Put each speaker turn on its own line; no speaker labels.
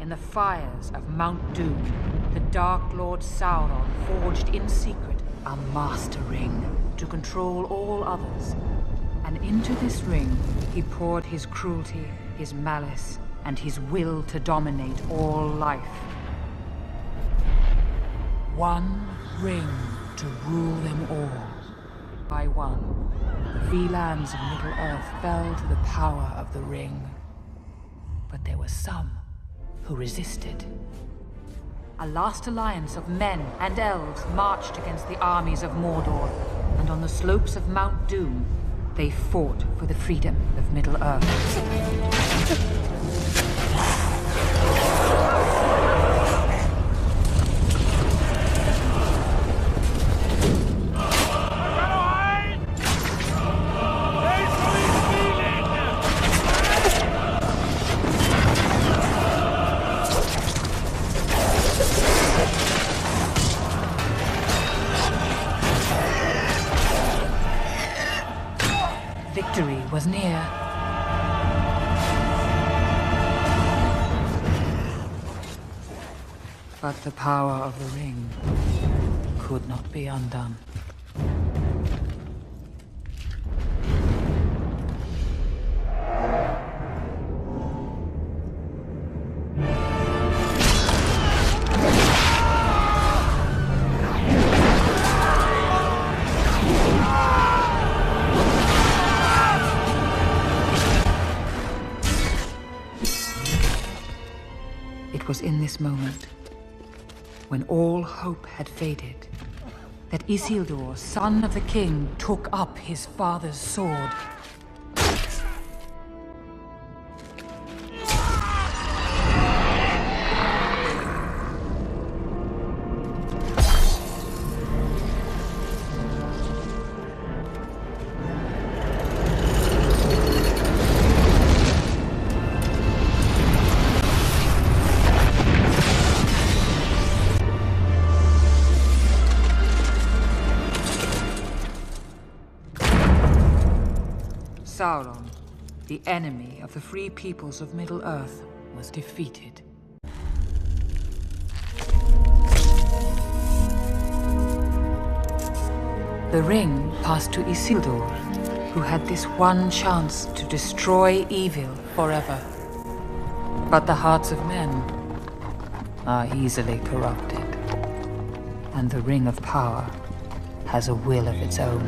in the fires of Mount Doom, the Dark Lord Sauron forged in secret a master ring to control all others. And into this ring, he poured his cruelty, his malice, and his will to dominate all life. One ring to rule them all. By one, the free lands of Middle-earth fell to the power of the ring. But there were some who resisted. A last alliance of men and elves marched against the armies of Mordor, and on the slopes of Mount Doom, they fought for the freedom of Middle-earth. Victory was near. But the power of the ring could not be undone. It was in this moment, when all hope had faded, that Isildur, son of the king, took up his father's sword. Sauron, the enemy of the free peoples of Middle-earth, was defeated. The ring passed to Isildur, who had this one chance to destroy evil forever. But the hearts of men are easily corrupted, and the Ring of Power has a will of its own.